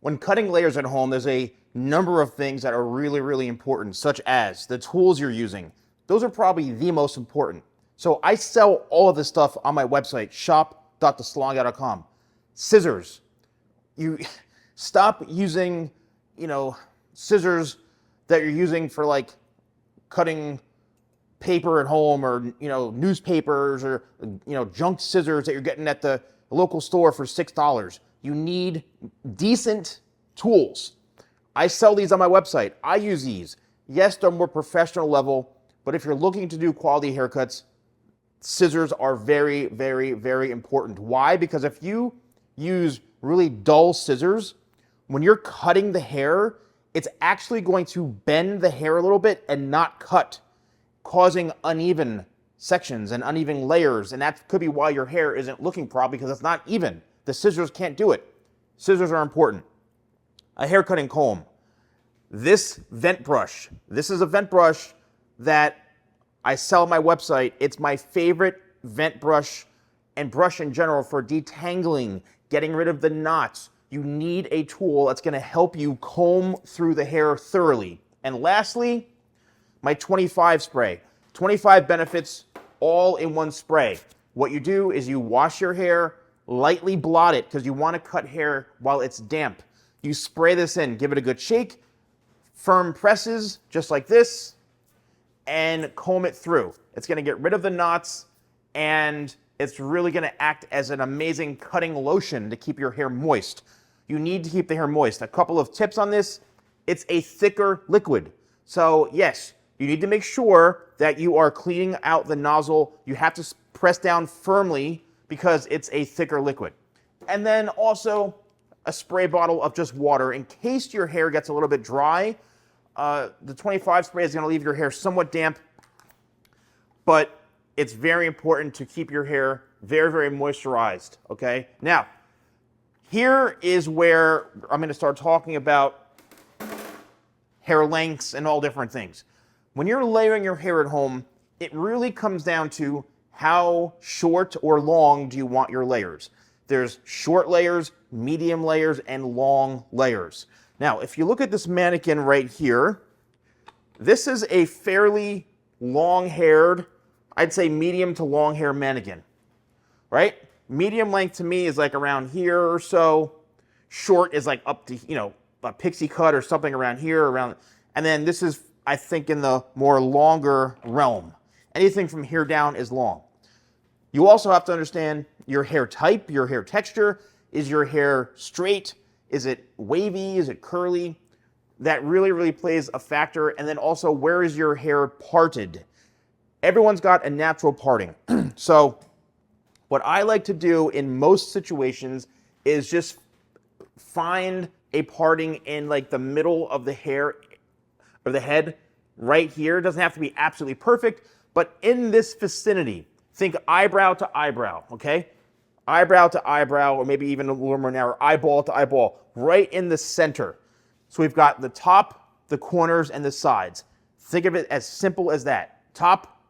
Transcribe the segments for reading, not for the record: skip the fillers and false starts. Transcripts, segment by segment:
When cutting layers at home, there's a number of things that are really, really important, such as the tools you're using. Those are probably the most important. So I sell all of this stuff on my website, shop.thesalonguy.com. Scissors. You stop using, scissors that you're using for like cutting paper at home, or newspapers, or junk scissors that you're getting at the local store for $6. You need decent tools. I sell these on my website. I use these. Yes, they're more professional level, but if you're looking to do quality haircuts, scissors are very, very, very important. Why? Because if you use really dull scissors, when you're cutting the hair, it's actually going to bend the hair a little bit and not cut, causing uneven sections and uneven layers. And that could be why your hair isn't looking proper, because it's not even. The scissors can't do it. Scissors are important. A hair cutting comb. This vent brush. This is a vent brush that I sell on my website. It's my favorite vent brush and brush in general for detangling, getting rid of the knots. You need a tool that's going to help you comb through the hair thoroughly. And lastly, my 25 spray. 25 benefits all in one spray. What you do is you wash your hair, lightly blot it, because you want to cut hair while it's damp. You spray this in, give it a good shake, firm presses, just like this, and comb it through. It's going to get rid of the knots, and it's really going to act as an amazing cutting lotion to keep your hair moist. You need to keep the hair moist. A couple of tips on this. It's a thicker liquid. So yes, you need to make sure that you are cleaning out the nozzle. You have to press down firmly because it's a thicker liquid. And then also a spray bottle of just water in case your hair gets a little bit dry. The 25 spray is going to leave your hair somewhat damp, but it's very important to keep your hair very, very moisturized, okay? Now, here is where I'm going to start talking about hair lengths and all different things. When you're layering your hair at home, it really comes down to how short or long do you want your layers. There's short layers, medium layers, and long layers. Now, if you look at this mannequin right here, this is a fairly long-haired, I'd say medium to long hair mannequin, right? Medium length to me is like around here or so. Short is like up to, a pixie cut or something around here, around. And then this is, I think, in the more longer realm. Anything from here down is long. You also have to understand your hair type, your hair texture. Is your hair straight? Is it wavy? Is it curly? That really, really plays a factor. And then also, where is your hair parted? Everyone's got a natural parting. So what I like to do in most situations is just find a parting in like the middle of the hair or the head right here. It doesn't have to be absolutely perfect, but in this vicinity. Think eyebrow to eyebrow, okay? Eyebrow to eyebrow, or maybe even a little more narrow, eyeball to eyeball, right in the center. So we've got the top, the corners, and the sides. Think of it as simple as that. Top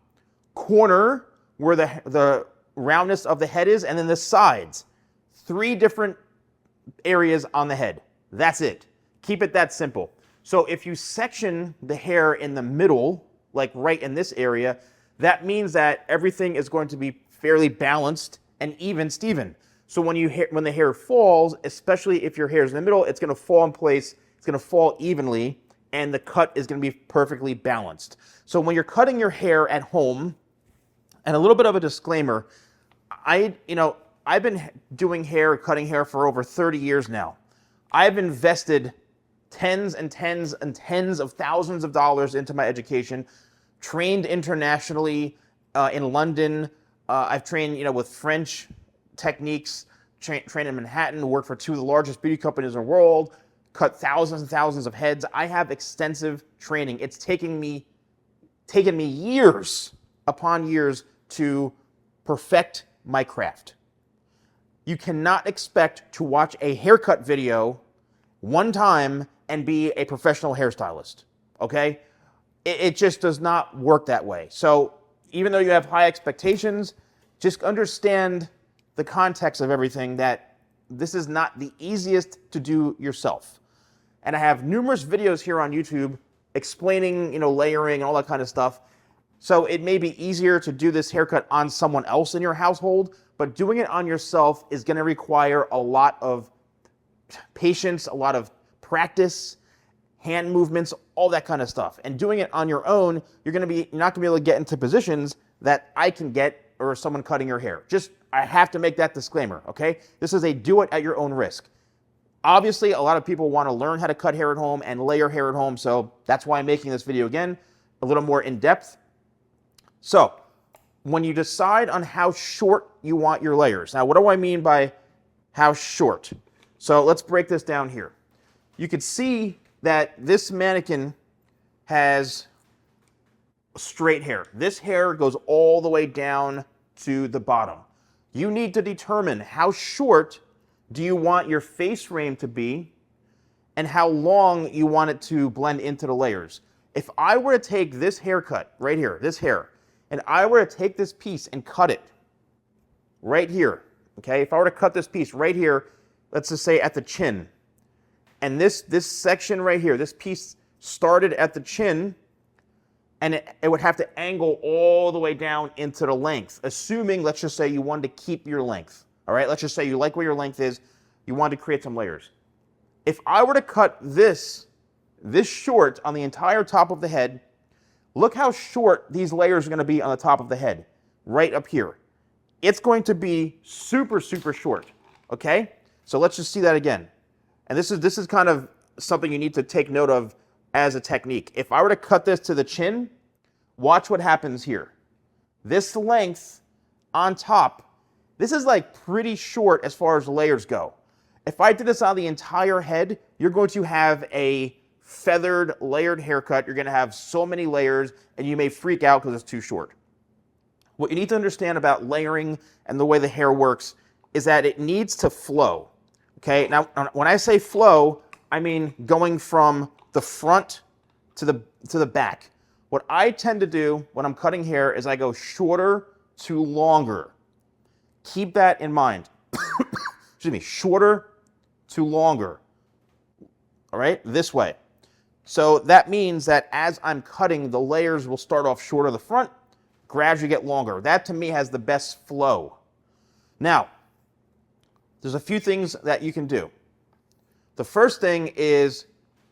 corner, where the roundness of the head is, and then the sides. 3 different areas on the head. That's it. Keep it that simple. So if you section the hair in the middle, like right in this area, that means that everything is going to be fairly balanced and even Steven. So when the hair falls, especially if your hair is in the middle, it's going to fall in place, it's going to fall evenly, and the cut is going to be perfectly balanced. So when you're cutting your hair at home, and a little bit of a disclaimer, I've been doing hair, cutting hair for over 30 years now. I've invested tens and tens and tens of thousands of dollars into my education, trained internationally in London. I've trained, with French techniques, trained in Manhattan, worked for 2 of the largest beauty companies in the world, cut thousands and thousands of heads. I have extensive training. It's taken me years upon years to perfect my craft. You cannot expect to watch a haircut video one time and be a professional hairstylist, okay? It just does not work that way. So even though you have high expectations, just understand the context of everything, that this is not the easiest to do yourself. And I have numerous videos here on YouTube explaining, layering and all that kind of stuff. So it may be easier to do this haircut on someone else in your household, but doing it on yourself is going to require a lot of patience, a lot of practice, hand movements, all that kind of stuff. And doing it on your own, you're not going to be able to get into positions that I can get or someone cutting your hair. I have to make that disclaimer, okay? This is a do it at your own risk. Obviously, a lot of people want to learn how to cut hair at home and layer hair at home, so that's why I'm making this video again, a little more in depth. So, when you decide on how short you want your layers, now what do I mean by how short? So let's break this down here. You can see that this mannequin has straight hair. This hair goes all the way down to the bottom. You need to determine how short do you want your face frame to be and how long you want it to blend into the layers. If I were to take this haircut right here, this hair, and I were to take this piece and cut it right here, okay? If I were to cut this piece right here, let's just say at the chin, and this section right here, this piece started at the chin, and it would have to angle all the way down into the length, assuming, let's just say you wanted to keep your length, all right? Let's just say you like where your length is, you wanted to create some layers. If I were to cut this short on the entire top of the head, look how short these layers are going to be on the top of the head, right up here. It's going to be super, super short, okay? So let's just see that again. And this is kind of something you need to take note of as a technique. If I were to cut this to the chin, watch what happens here. This length on top, this is like pretty short as far as layers go. If I did this on the entire head, you're going to have a feathered, layered haircut. You're going to have so many layers, and you may freak out because it's too short. What you need to understand about layering and the way the hair works is that it needs to flow. Okay, now when I say flow, I mean going from the front to the back. What I tend to do when I'm cutting hair is I go shorter to longer. Keep that in mind. Excuse me, shorter to longer. All right, this way. So that means that as I'm cutting, the layers will start off short of the front, gradually get longer. That to me has the best flow. Now, there's a few things that you can do. The first thing is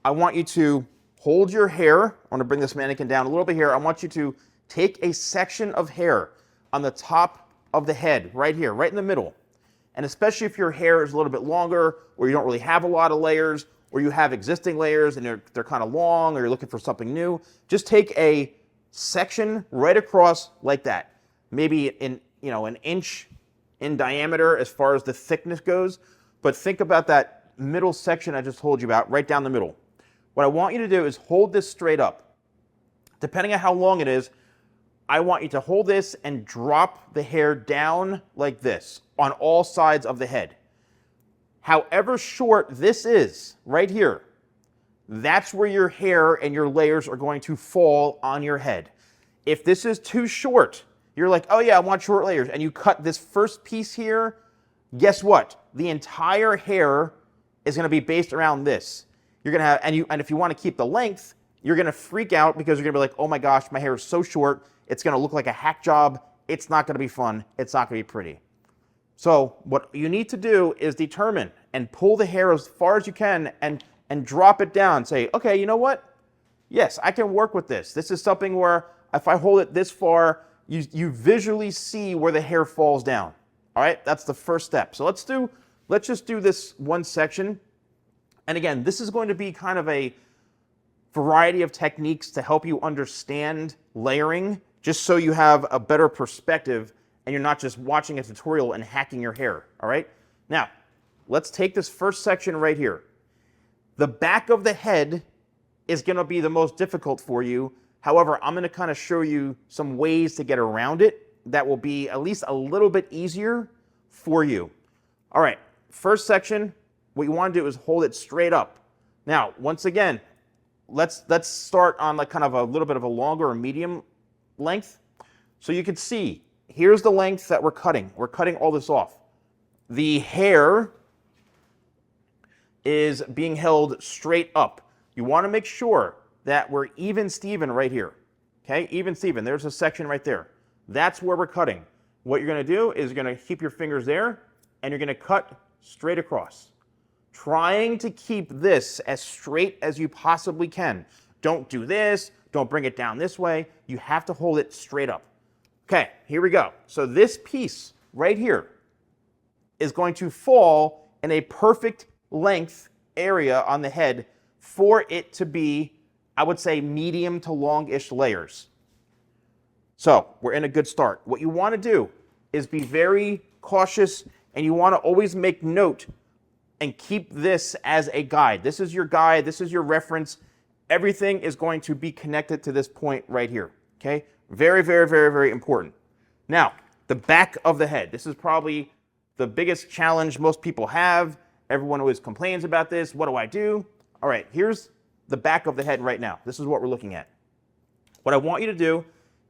I want you to hold your hair. I want to bring this mannequin down a little bit here. I want you to take a section of hair on the top of the head, right here, right in the middle. And especially if your hair is a little bit longer, or you don't really have a lot of layers, or you have existing layers and they're kind of long, or you're looking for something new, just take a section right across like that. Maybe an inch in diameter as far as the thickness goes, but think about that middle section I just told you about, right down the middle. What I want you to do is hold this straight up. Depending on how long it is, I want you to hold this and drop the hair down like this on all sides of the head. However short this is, right here, that's where your hair and your layers are going to fall on your head. If this is too short, you're like, oh yeah, I want short layers, and you cut this first piece here, guess what? The entire hair is going to be based around this. You're going to have, and if you want to keep the length, you're going to freak out because you're going to be like, oh my gosh, my hair is so short, it's going to look like a hack job. It's not going to be fun. It's not going to be pretty. So what you need to do is determine and pull the hair as far as you can and drop it down. Say, okay, you know what? Yes, I can work with this. This is something where if I hold it this far, you visually see where the hair falls down. All right, that's the first step. So let's just do this one section. And again, this is going to be kind of a variety of techniques to help you understand layering, just so you have a better perspective and you're not just watching a tutorial and hacking your hair, all right? Now, let's take this first section right here. The back of the head is gonna be the most difficult for you. However, I'm gonna kind of show you some ways to get around it that will be at least a little bit easier for you. All right, first section, what you wanna do is hold it straight up. Now, once again, let's start on like kind of a little bit of a longer or medium length. So you can see, here's the length that we're cutting. We're cutting all this off. The hair is being held straight up. You want to make sure that we're even Steven right here. Okay, even Steven. There's a section right there. That's where we're cutting. What you're going to do is you're going to keep your fingers there, and you're going to cut straight across. Trying to keep this as straight as you possibly can. Don't do this. Don't bring it down this way. You have to hold it straight up. Okay, here we go. So this piece right here is going to fall in a perfect length area on the head for it to be, I would say, medium to longish layers. So we're in a good start. What you want to do is be very cautious, and you want to always make note and keep this as a guide. This is your guide. This is your reference. Everything is going to be connected to this point right here. Okay? Very, very, very, very important. Now, the back of the head. This is probably the biggest challenge most people have. Everyone always complains about this. What do I do? All right, here's the back of the head right now. This is what we're looking at. What I want you to do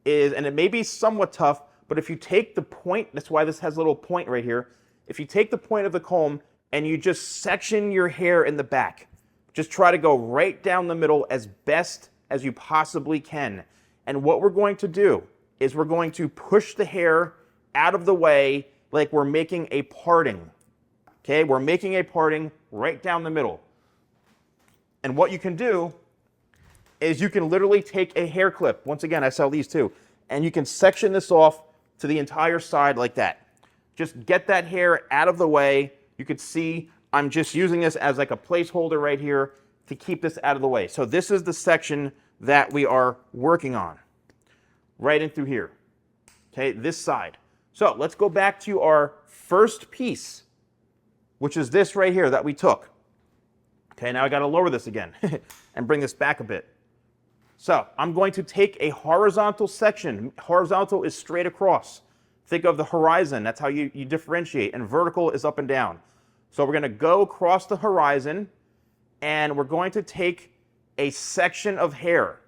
is, and it may be somewhat tough, but if you take the point, that's why this has a little point right here. If you take the point of the comb and you just section your hair in the back, just try to go right down the middle as best as you possibly can. And what we're going to do is we're going to push the hair out of the way like we're making a parting. Okay, we're making a parting right down the middle. And what you can do is you can literally take a hair clip. Once again, I sell these too. And you can section this off to the entire side like that. Just get that hair out of the way. You could see I'm just using this as like a placeholder right here to keep this out of the way. So this is the section that we are working on. Right in through here. Okay, this side. So let's go back to our first piece, which is this right here that we took. Okay, now I got to lower this again and bring this back a bit. So I'm going to take a horizontal section. Horizontal is straight across. Think of the horizon. That's how you differentiate. And vertical is up and down. So we're going to go across the horizon, and we're going to take a section of hair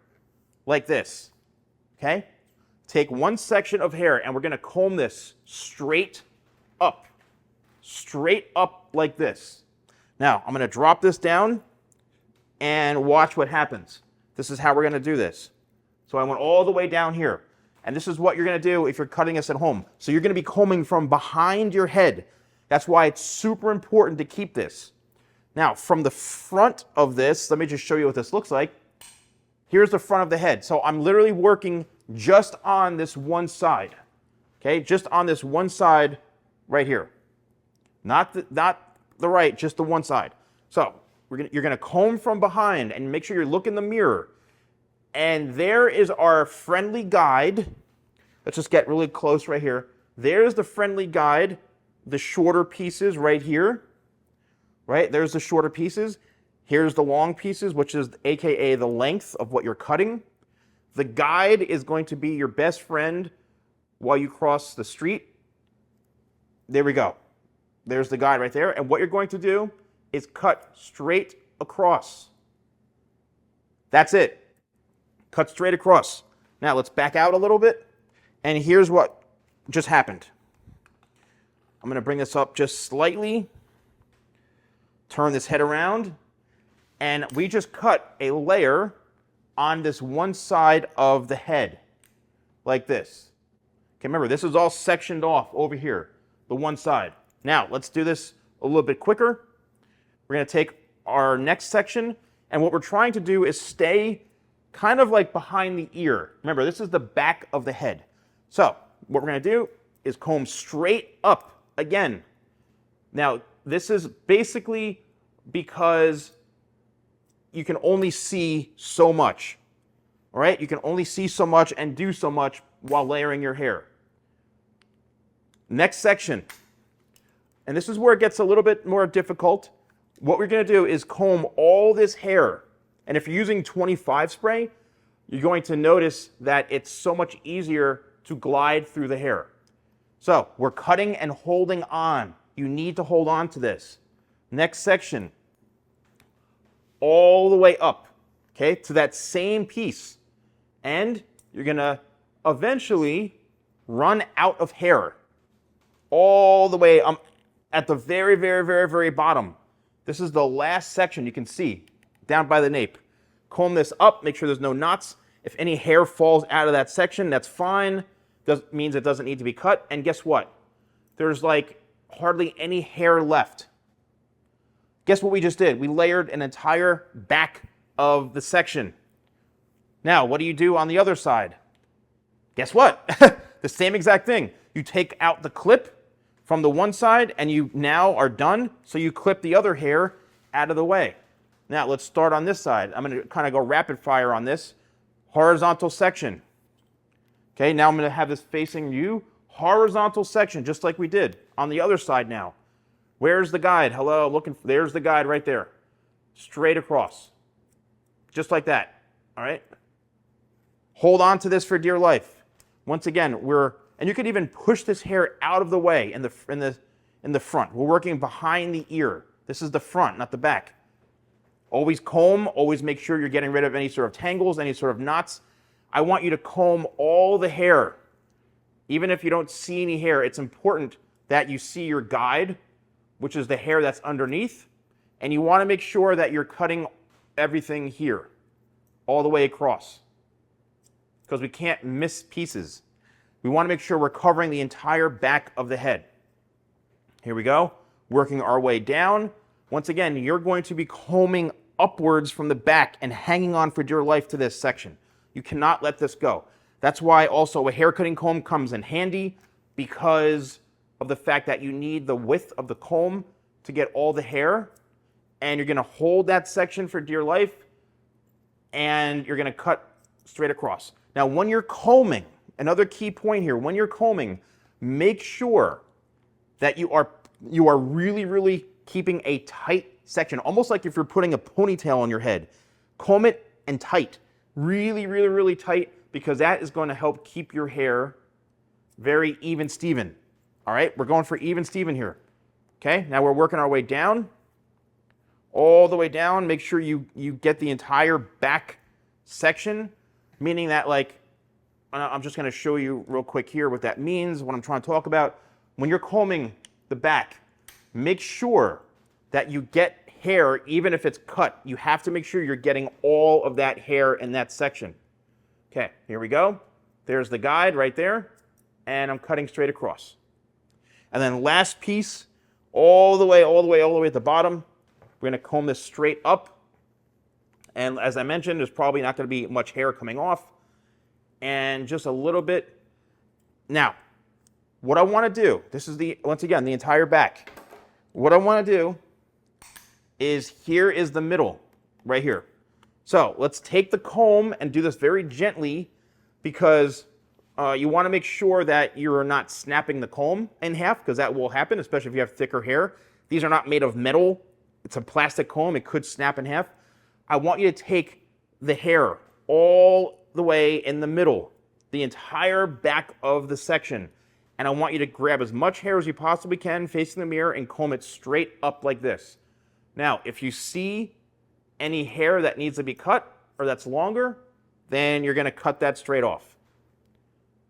like this. Okay? Take one section of hair, and we're going to comb this straight up. Straight up like this. Now, I'm going to drop this down and watch what happens. This is how we're going to do this. So I went all the way down here. And this is what you're going to do if you're cutting this at home. So you're going to be combing from behind your head. That's why it's super important to keep this. Now, from the front of this, let me just show you what this looks like. Here's the front of the head. So I'm literally working just on this one side. Okay, just on this one side right here. Not the right, just the one side. So you're going to comb from behind and make sure you look in the mirror. And there is our friendly guide. Let's just get really close right here. There's the friendly guide, the shorter pieces right here. Right? There's the shorter pieces. Here's the long pieces, which is AKA the length of what you're cutting. The guide is going to be your best friend while you cross the street. There we go. There's the guide right there. And what you're going to do is cut straight across. That's it. Cut straight across. Now let's back out a little bit. And here's what just happened. I'm going to bring this up just slightly. Turn this head around. And we just cut a layer on this one side of the head. Like this. Okay, remember, this is all sectioned off over here. The one side. Now, let's do this a little bit quicker. We're going to take our next section. And what we're trying to do is stay kind of like behind the ear. Remember, this is the back of the head. So what we're going to do is comb straight up again. Now, this is basically because you can only see so much. All right? You can only see so much and do so much while layering your hair. Next section. And this is where it gets a little bit more difficult. What we're going to do is comb all this hair. And if you're using 25 spray, you're going to notice that it's so much easier to glide through the hair. So we're cutting and holding on. You need to hold on to this. Next section. All the way up, okay, to that same piece. And you're going to eventually run out of hair. All the way at the very, very, very, very bottom. This is the last section you can see down by the nape. Comb this up, make sure there's no knots. If any hair falls out of that section, that's fine. Means it doesn't need to be cut. And guess what? There's like hardly any hair left. Guess what we just did? We layered an entire back of the section. Now, what do you do on the other side? Guess what? The same exact thing. You take out the clip from the one side and you now are done. So you clip the other hair out of the way. Now, let's start on this side. I'm going to kind of go rapid fire on this. Horizontal section. Okay, now I'm going to have this facing you. Horizontal section, just like we did on the other side now. Where's the guide? Hello, there's the guide right there. Straight across. Just like that. All right? Hold on to this for dear life. Once again, and you could even push this hair out of the way in the front. We're working behind the ear. This is the front, not the back. Always comb, always make sure you're getting rid of any sort of tangles, any sort of knots. I want you to comb all the hair. Even if you don't see any hair, it's important that you see your guide, which is the hair that's underneath, and you want to make sure that you're cutting everything here, all the way across, because we can't miss pieces. We want to make sure we're covering the entire back of the head. Here we go, working our way down. Once again, you're going to be combing upwards from the back and hanging on for dear life to this section. You cannot let this go. That's why also a hair cutting comb comes in handy, because of the fact that you need the width of the comb to get all the hair, and you're going to hold that section for dear life, and you're going to cut straight across. Now, when you're combing, another key point here, when you're combing, make sure that you are really, really keeping a tight section, almost like if you're putting a ponytail on your head. Comb it and tight, really, really, really tight, because that is going to help keep your hair very even Steven. All right, we're going for even Steven here. Okay, now we're working our way down, all the way down. Make sure you get the entire back section, meaning that, like, I'm just going to show you real quick here what that means, what I'm trying to talk about. When you're combing the back, make sure that you get hair, even if it's cut. You have to make sure you're getting all of that hair in that section. Okay, here we go. There's the guide right there, and I'm cutting straight across. And then last piece, all the way at the bottom, we're going to comb this straight up. And as I mentioned, there's probably not going to be much hair coming off, and just a little bit. Now, what I want to do, this is once again, the entire back. What I want to do is, here is the middle, right here. So let's take the comb and do this very gently, because you want to make sure that you're not snapping the comb in half, because that will happen, especially if you have thicker hair. These are not made of metal. It's a plastic comb. It could snap in half. I want you to take the hair all the way in the middle, the entire back of the section, and I want you to grab as much hair as you possibly can facing the mirror and comb it straight up like this. Now, if you see any hair that needs to be cut or that's longer, then you're going to cut that straight off.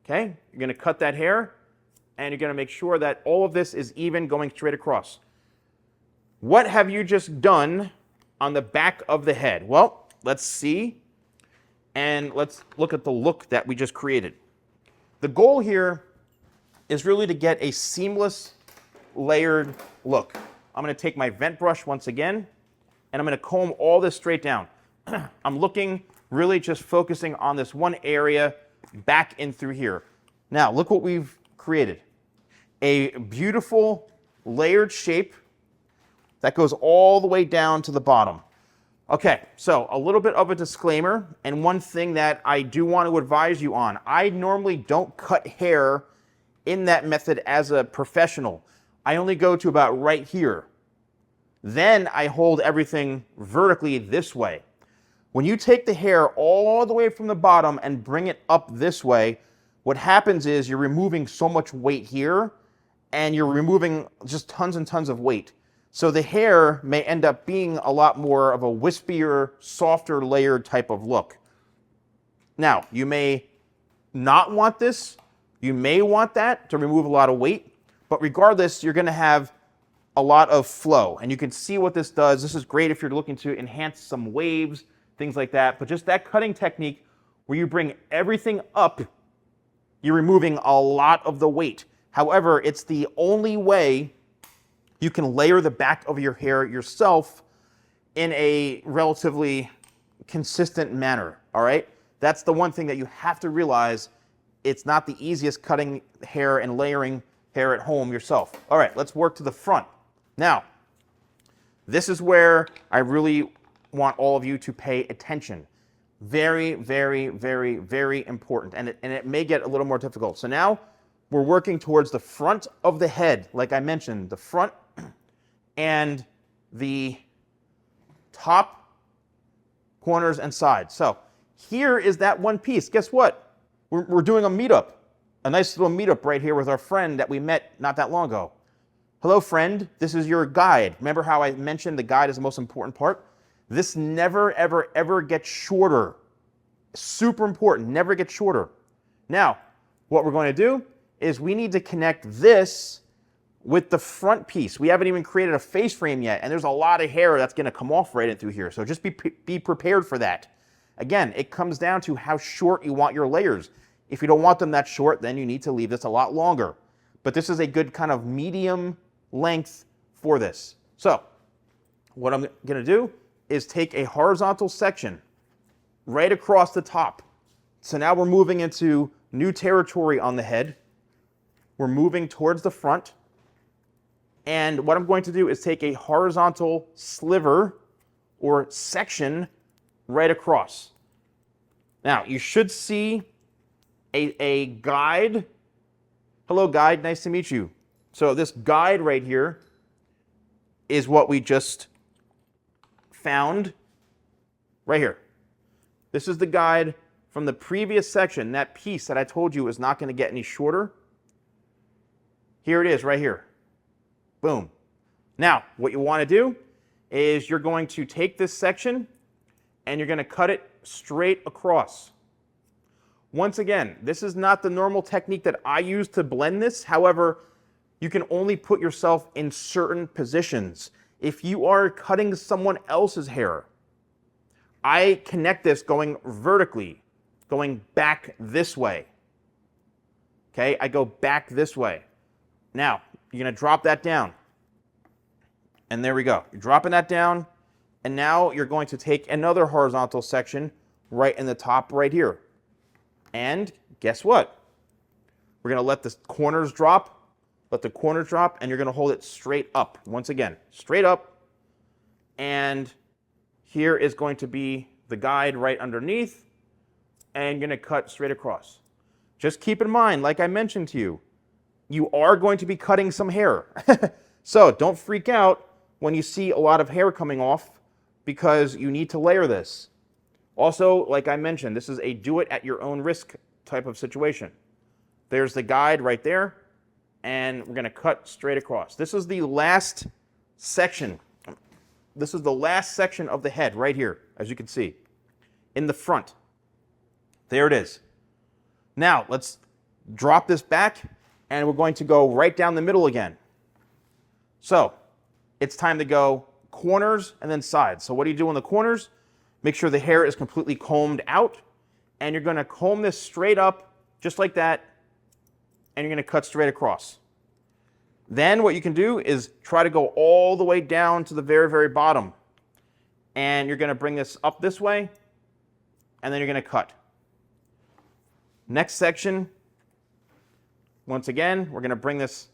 Okay? You're going to cut that hair, and you're going to make sure that all of this is even going straight across. What have you just done on the back of the head? Well, let's see, and let's look at the look that we just created. The goal here is really to get a seamless, layered look. I'm going to take my vent brush once again, and I'm going to comb all this straight down. I'm looking, really just focusing on this one area, back in through here. Now, look what we've created. A beautiful layered shape that goes all the way down to the bottom. Okay, so a little bit of a disclaimer, and one thing that I do want to advise you on. I normally don't cut hair in that method as a professional. I only go to about right here. Then I hold everything vertically this way. When you take the hair all the way from the bottom and bring it up this way, what happens is you're removing so much weight here, and you're removing just tons and tons of weight. So the hair may end up being a lot more of a wispier, softer, layered type of look. Now, you may not want this. You may want that to remove a lot of weight. But regardless, you're going to have a lot of flow. And you can see what this does. This is great if you're looking to enhance some waves, things like that. But just that cutting technique where you bring everything up, you're removing a lot of the weight. However, it's the only way you can layer the back of your hair yourself in a relatively consistent manner, all right? That's the one thing that you have to realize. It's not the easiest cutting hair and layering hair at home yourself. All right, let's work to the front. Now, this is where I really want all of you to pay attention. Very, very, very, very important. And it may get a little more difficult. So now we're working towards the front of the head. Like I mentioned, the front and the top, corners, and sides. So here is that one piece. Guess what? We're doing a meetup. A nice little meetup right here with our friend that we met not that long ago. Hello, friend. This is your guide. Remember how I mentioned the guide is the most important part? This never, ever, ever gets shorter. Super important. Never gets shorter. Now, what we're going to do is we need to connect this with the front piece. We haven't even created a face frame yet, and there's a lot of hair that's going to come off right in through here. So just be prepared for that. Again, it comes down to how short you want your layers. If you don't want them that short, then you need to leave this a lot longer. But this is a good kind of medium length for this. So what I'm going to do is take a horizontal section right across the top. So now we're moving into new territory on the head. We're moving towards the front. And what I'm going to do is take a horizontal sliver or section right across. Now, you should see a guide. Hello, guide. Nice to meet you. So this guide right here is what we just found right here. This is the guide from the previous section, that piece that I told you is not going to get any shorter. Here it is right here. Boom. Now, what you want to do is you're going to take this section and you're going to cut it straight across. Once again, this is not the normal technique that I use to blend this. However, you can only put yourself in certain positions. If you are cutting someone else's hair, I connect this going vertically, going back this way. Okay, I go back this way. Now, you're going to drop that down. And there we go. You're dropping that down. And now you're going to take another horizontal section right in the top right here. And guess what? We're going to let the corners drop. Let the corners drop. And you're going to hold it straight up. Once again, straight up. And here is going to be the guide right underneath. And you're going to cut straight across. Just keep in mind, like I mentioned to you, you are going to be cutting some hair. So don't freak out when you see a lot of hair coming off because you need to layer this. Also, like I mentioned, this is a do it at your own risk type of situation. There's the guide right there, and we're going to cut straight across. This is the last section. This is the last section of the head right here, as you can see, in the front. There it is. Now, let's drop this back, and we're going to go right down the middle again. So, it's time to go corners and then sides. So what do you do in the corners? Make sure the hair is completely combed out, and you're going to comb this straight up, just like that, and you're going to cut straight across. Then what you can do is try to go all the way down to the very, very bottom, and you're going to bring this up this way, and then you're going to cut. Next section, once again, we're going to bring this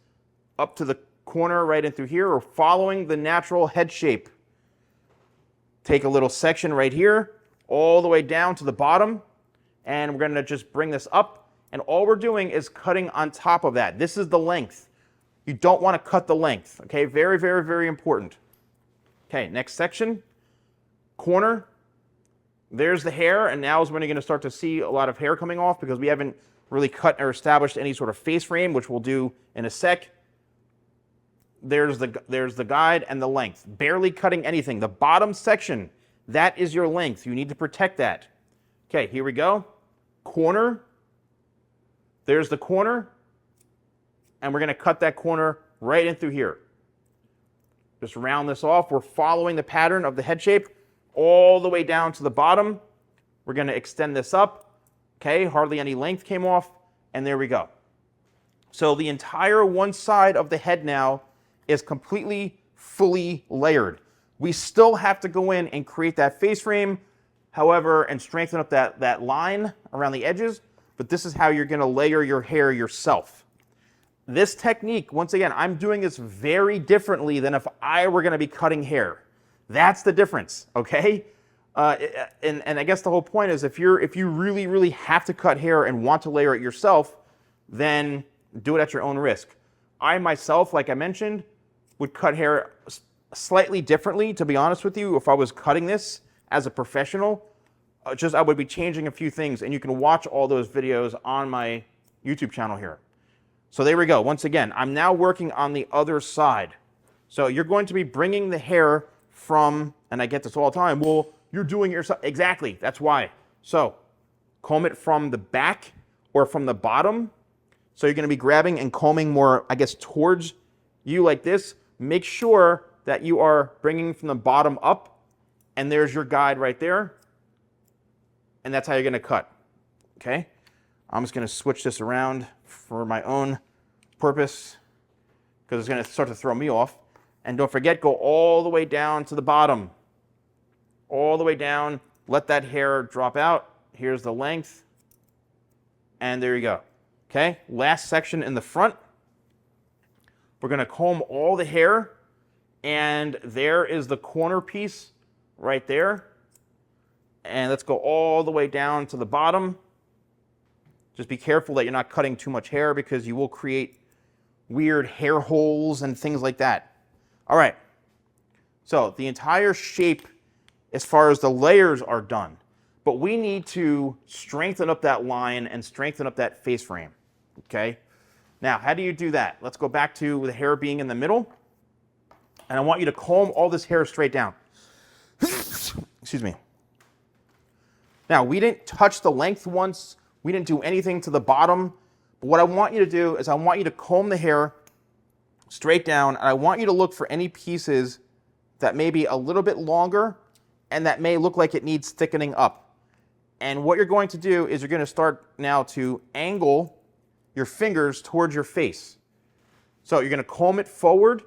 up to the corner right in through here. We're following the natural head shape. Take a little section right here, all the way down to the bottom, and we're going to just bring this up, and all we're doing is cutting on top of that. This is the length. You don't want to cut the length, okay? Very, very, very important. Okay, next section, corner. There's the hair, and now is when you're going to start to see a lot of hair coming off because we haven't really cut or established any sort of face frame, which we'll do in a sec. There's the guide and the length. Barely cutting anything. The bottom section, that is your length. You need to protect that. Okay, here we go. Corner. There's the corner. And we're going to cut that corner right in through here. Just round this off. We're following the pattern of the head shape all the way down to the bottom. We're going to extend this up. Okay, hardly any length came off, and there we go. So the entire one side of the head now is completely, fully layered. We still have to go in and create that face frame, however, and strengthen up that line around the edges, but this is how you're going to layer your hair yourself. This technique, once again, I'm doing this very differently than if I were going to be cutting hair. That's the difference, okay? And I guess the whole point is if you really, really have to cut hair and want to layer it yourself, then do it at your own risk. I myself, like I mentioned, would cut hair slightly differently, to be honest with you. If I was cutting this as a professional, I would be changing a few things, and you can watch all those videos on my YouTube channel here. So there we go. Once again, I'm now working on the other side. So you're going to be bringing the hair from, and I get this all the time, well, you're doing it yourself. Exactly, that's why. So comb it from the back or from the bottom. So you're going to be grabbing and combing more, I guess, towards you like this. Make sure that you are bringing from the bottom up, and there's your guide right there. And that's how you're going to cut, okay? I'm just going to switch this around for my own purpose because it's going to start to throw me off. And don't forget, go all the way down to the bottom. All the way down. Let that hair drop out. Here's the length. And there you go. Okay, last section in the front. We're going to comb all the hair. And there is the corner piece right there. And let's go all the way down to the bottom. Just be careful that you're not cutting too much hair because you will create weird hair holes and things like that. All right. So the entire shape as far as the layers are done. But we need to strengthen up that line and strengthen up that face frame. Okay? Now, how do you do that? Let's go back to the hair being in the middle. And I want you to comb all this hair straight down. Excuse me. Now, we didn't touch the length once. We didn't do anything to the bottom. But what I want you to do is I want you to comb the hair straight down. And I want you to look for any pieces that may be a little bit longer and that may look like it needs thickening up. And what you're going to do is you're going to start now to angle your fingers towards your face. So you're going to comb it forward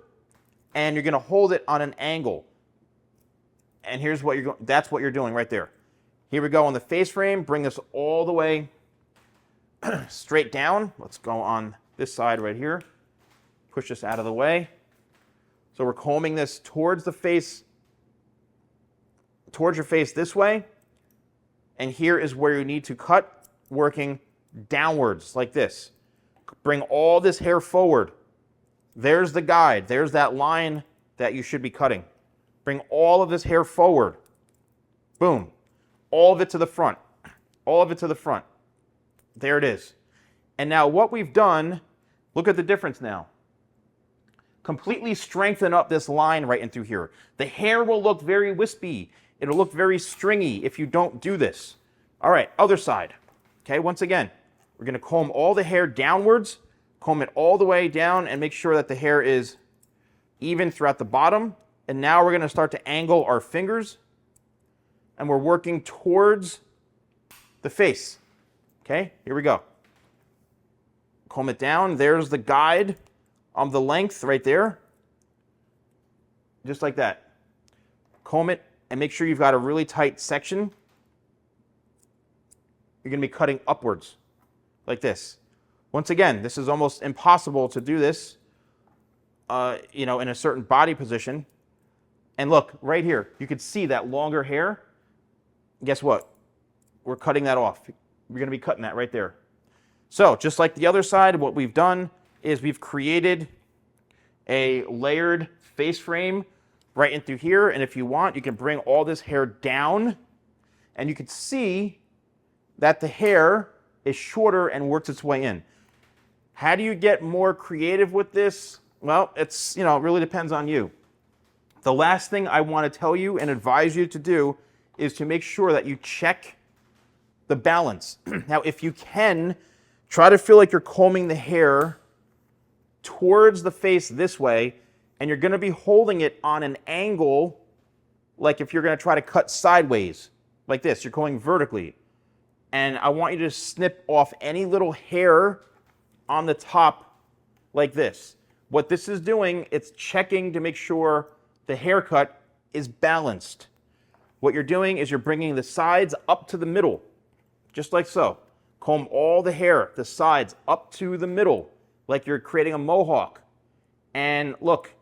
and you're going to hold it on an angle. And here's what that's what you're doing right there. Here we go on the face frame. Bring this all the way straight down. Let's go on this side right here. Push this out of the way. So we're combing this towards the face, towards your face this way. And here is where you need to cut, working downwards like this. Bring all this hair forward. There's the guide. There's that line that you should be cutting. Bring all of this hair forward. Boom. All of it to the front. All of it to the front. There it is. And now what we've done, look at the difference now. Completely strengthen up this line right in through here. The hair will look very wispy. It'll look very stringy if you don't do this. All right, other side. Okay, once again, we're going to comb all the hair downwards, comb it all the way down, and make sure that the hair is even throughout the bottom. And now we're going to start to angle our fingers, and we're working towards the face. Okay, here we go. Comb it down. There's the guide on the length right there. Just like that. Comb it and make sure you've got a really tight section. You're going to be cutting upwards like this. Once again, this is almost impossible to do this, in a certain body position. And look, right here, you can see that longer hair. Guess what? We're cutting that off. We're going to be cutting that right there. So just like the other side, what we've done is we've created a layered face frame right in through here. And if you want, you can bring all this hair down and you can see that the hair is shorter and works its way in. How do you get more creative with this? Well, it really depends on you. The last thing I want to tell you and advise you to do is to make sure that you check the balance. Now, if you can, try to feel like you're combing the hair towards the face this way and you're going to be holding it on an angle, like if you're going to try to cut sideways, like this. You're going vertically. And I want you to snip off any little hair on the top like this. What this is doing, it's checking to make sure the haircut is balanced. What you're doing is you're bringing the sides up to the middle, just like so. Comb all the hair, the sides up to the middle, like you're creating a mohawk. And look,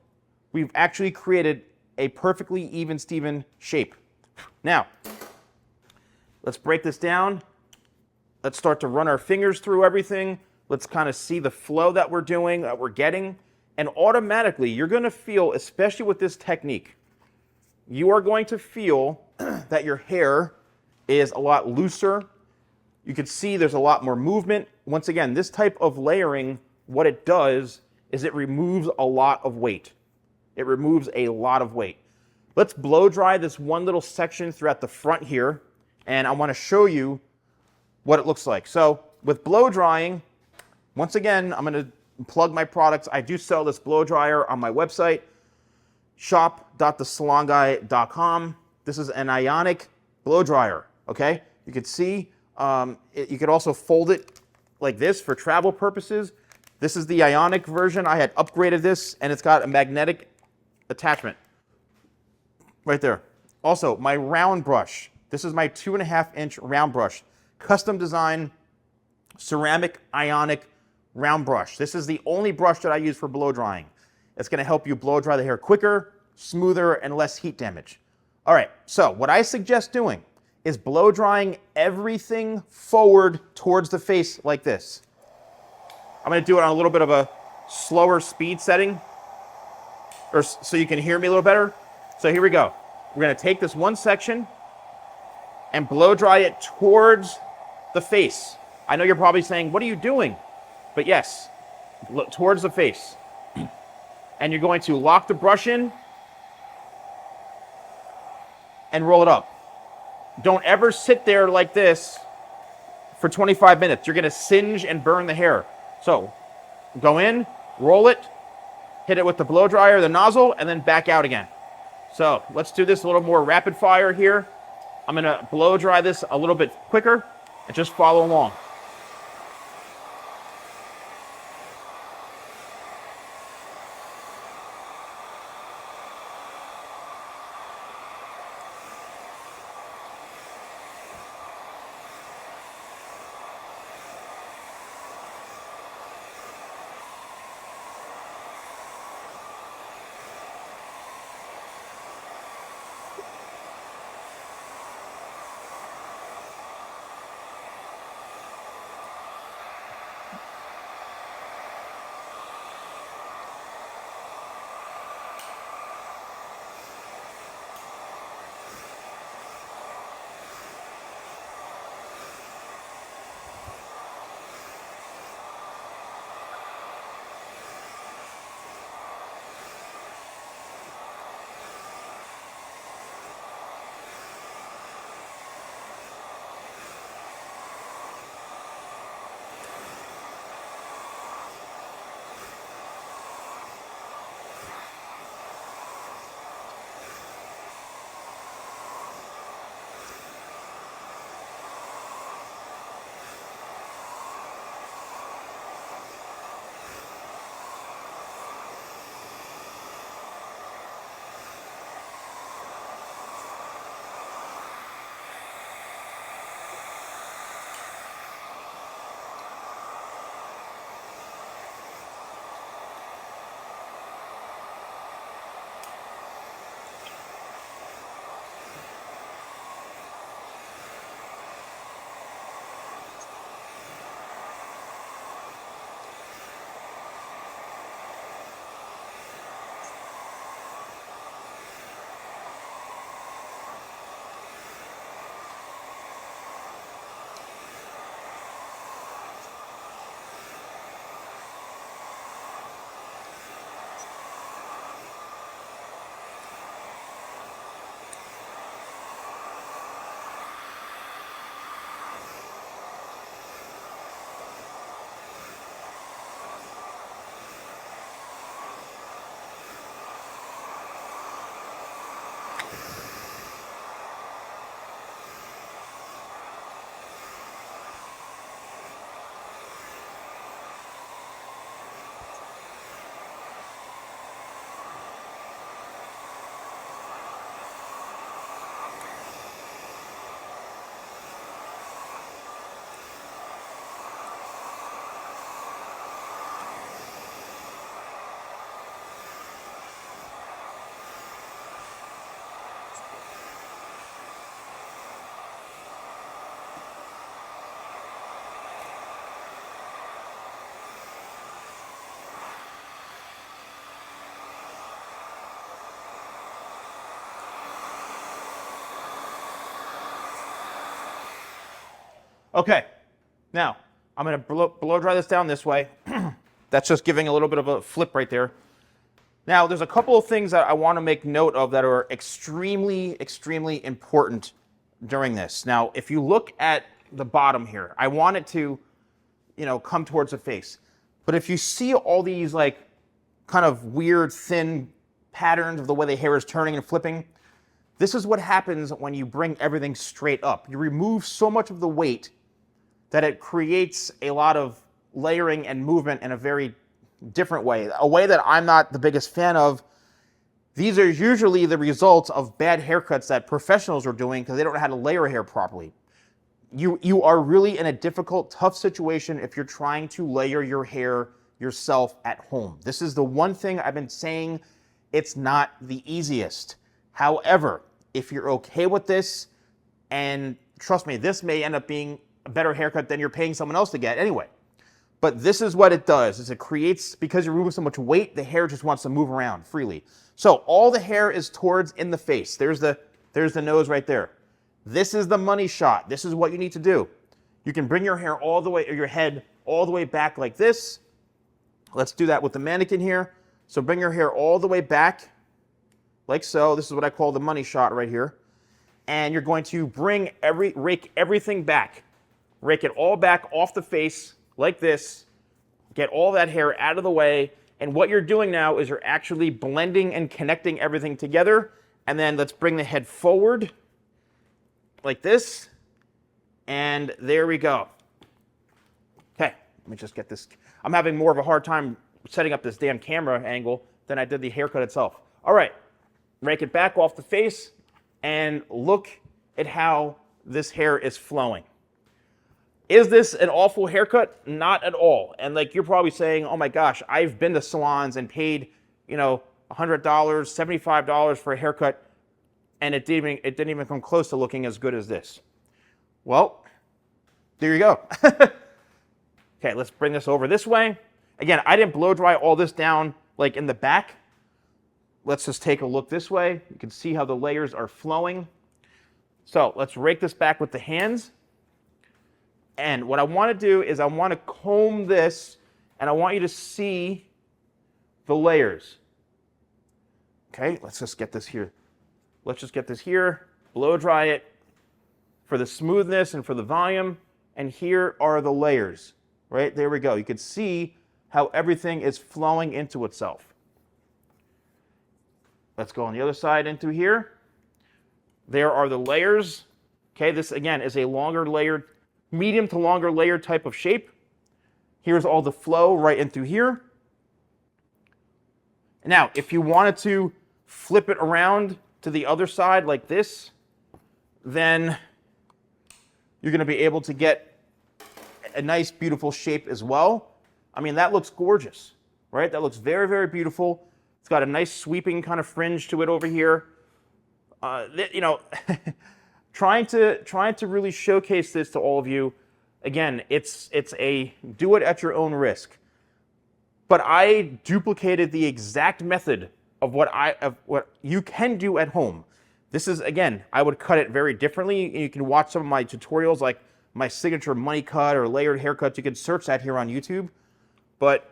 we've actually created a perfectly even Steven shape. Now, let's break this down. Let's start to run our fingers through everything. Let's kind of see the flow that we're doing, that we're getting. And automatically, you're going to feel, especially with this technique, you are going to feel that your hair is a lot looser. You can see there's a lot more movement. Once again, this type of layering, what it does is it removes a lot of weight. It removes a lot of weight. Let's blow dry this one little section throughout the front here, and I want to show you what it looks like. So with blow drying, once again, I'm going to plug my products. I do sell this blow dryer on my website, shop.thesalonguy.com. This is an ionic blow dryer, okay? You can see, you could also fold it like this for travel purposes. This is the ionic version. I had upgraded this, and it's got a magnetic attachment right there. Also, my round brush. This is my 2.5-inch round brush. Custom design, ceramic ionic round brush. This is the only brush that I use for blow drying. It's going to help you blow dry the hair quicker, smoother, and less heat damage. All right, so what I suggest doing is blow drying everything forward towards the face like this. I'm going to do it on a little bit of a slower speed setting, so you can hear me a little better. So here we go. We're going to take this one section and blow dry it towards the face. I know you're probably saying, what are you doing? But yes, look towards the face. And you're going to lock the brush in and roll it up. Don't ever sit there like this for 25 minutes. You're going to singe and burn the hair. So go in, roll it, hit it with the blow dryer, the nozzle, and then back out again. So let's do this a little more rapid fire here. I'm going to blow dry this a little bit quicker and just follow along. Okay, now I'm gonna blow dry this down this way. That's just giving a little bit of a flip right there. Now, there's a couple of things that I want to make note of that are extremely, extremely important during this. Now, if you look at the bottom here, I want it to, come towards the face. But if you see all these like kind of weird thin patterns of the way the hair is turning and flipping, this is what happens when you bring everything straight up. You remove so much of the weight that it creates a lot of layering and movement in a very different way, a way that I'm not the biggest fan of. These are usually the results of bad haircuts that professionals are doing because they don't know how to layer hair properly. You are really in a difficult, tough situation if you're trying to layer your hair yourself at home. This is the one thing I've been saying, it's not the easiest. However, if you're okay with this, and trust me, this may end up being a better haircut than you're paying someone else to get anyway. But this is what it does, is it creates, because you're removing so much weight, the hair just wants to move around freely. So all the hair is towards in the face. There's the nose right there. This is the money shot. This is what you need to do. You can bring your hair all the way, or your head all the way back like this. Let's do that with the mannequin here. So bring your hair all the way back, like so. This is what I call the money shot right here. And you're going to rake everything back. Rake it all back off the face, like this, get all that hair out of the way, and what you're doing now is you're actually blending and connecting everything together, and then let's bring the head forward, like this, and there we go. Okay, let me just get this. I'm having more of a hard time setting up this damn camera angle than I did the haircut itself. All right, rake it back off the face, and look at how this hair is flowing. Is this an awful haircut? Not at all. And like you're probably saying, oh my gosh, I've been to salons and paid, $100, $75 for a haircut, and it didn't even come close to looking as good as this. Well, there you go. Okay, let's bring this over this way. Again, I didn't blow dry all this down like in the back. Let's just take a look this way. You can see how the layers are flowing. So let's rake this back with the hands. And what I want to do is I want to comb this, and I want you to see the layers. Okay, let's just get this here. Let's just get this here, blow dry it for the smoothness and for the volume. And here are the layers, right? There we go. You can see how everything is flowing into itself. Let's go on the other side into here. There are the layers. Okay, this again is a longer layered, medium to longer layered type of shape. Here's all the flow right into here. Now, if you wanted to flip it around to the other side like this, then you're going to be able to get a nice, beautiful shape as well. I mean, that looks gorgeous, right? That looks very, very beautiful. It's got a nice sweeping kind of fringe to it over here. Trying to really showcase this to all of you. Again, it's a do it at your own risk. But I duplicated the exact method of what you can do at home. This is, again, I would cut it very differently. You can watch some of my tutorials, like my signature money cut or layered haircuts. You can search that here on YouTube. But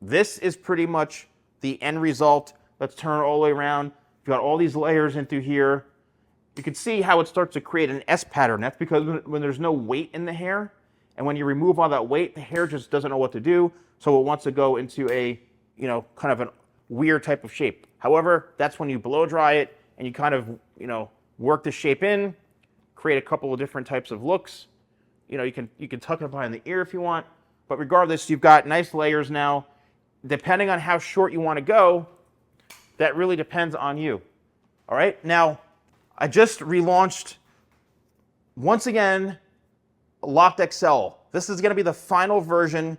this is pretty much the end result. Let's turn it all the way around. You've got all these layers into here. You can see how it starts to create an S pattern. That's because when there's no weight in the hair, and when you remove all that weight, the hair just doesn't know what to do, so it wants to go into a, kind of a weird type of shape. However, that's when you blow dry it, and you kind of, work the shape in, create a couple of different types of looks. You can tuck it behind the ear if you want, but regardless, you've got nice layers now. Depending on how short you want to go, that really depends on you. All right, now, I just relaunched, once again, Locked XL. This is going to be the final version.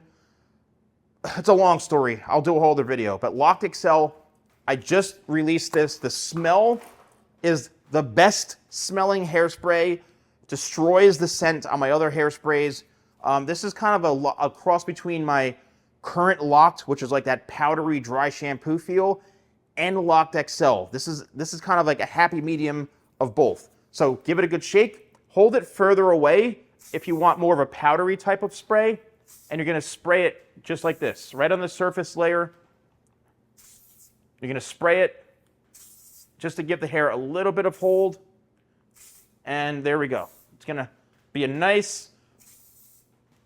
It's a long story. I'll do a whole other video. But Locked XL, I just released this. The smell is the best smelling hairspray. Destroys the scent on my other hairsprays. This is kind of a cross between my current Locked, which is like that powdery, dry shampoo feel, and Locked XL. This is kind of like a happy medium of both. So give it a good shake. Hold it further away if you want more of a powdery type of spray, and you're going to spray it just like this, right on the surface layer. You're going to spray it just to give the hair a little bit of hold. And there we go. It's going to be a nice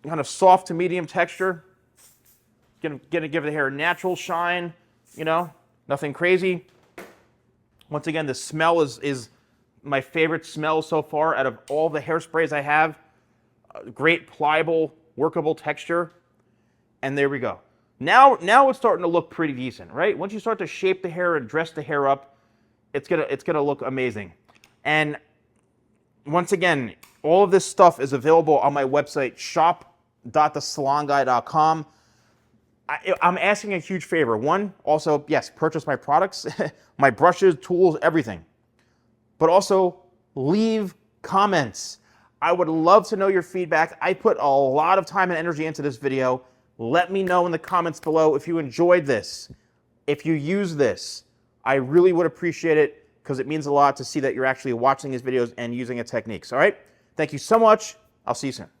kind of soft to medium texture. Going to give the hair a natural shine, you know, nothing crazy. Once again, the smell is my favorite smell so far out of all the hairsprays I have. Great pliable, workable texture. And there we go. Now it's starting to look pretty decent, right? Once you start to shape the hair and dress the hair up, it's gonna look amazing. And once again, all of this stuff is available on my website, shop.thesalonguy.com. I'm asking a huge favor. One, also, yes, purchase my products, my brushes, tools, everything. But also, leave comments. I would love to know your feedback. I put a lot of time and energy into this video. Let me know in the comments below if you enjoyed this, if you use this. I really would appreciate it because it means a lot to see that you're actually watching these videos and using the techniques. All right? Thank you so much. I'll see you soon.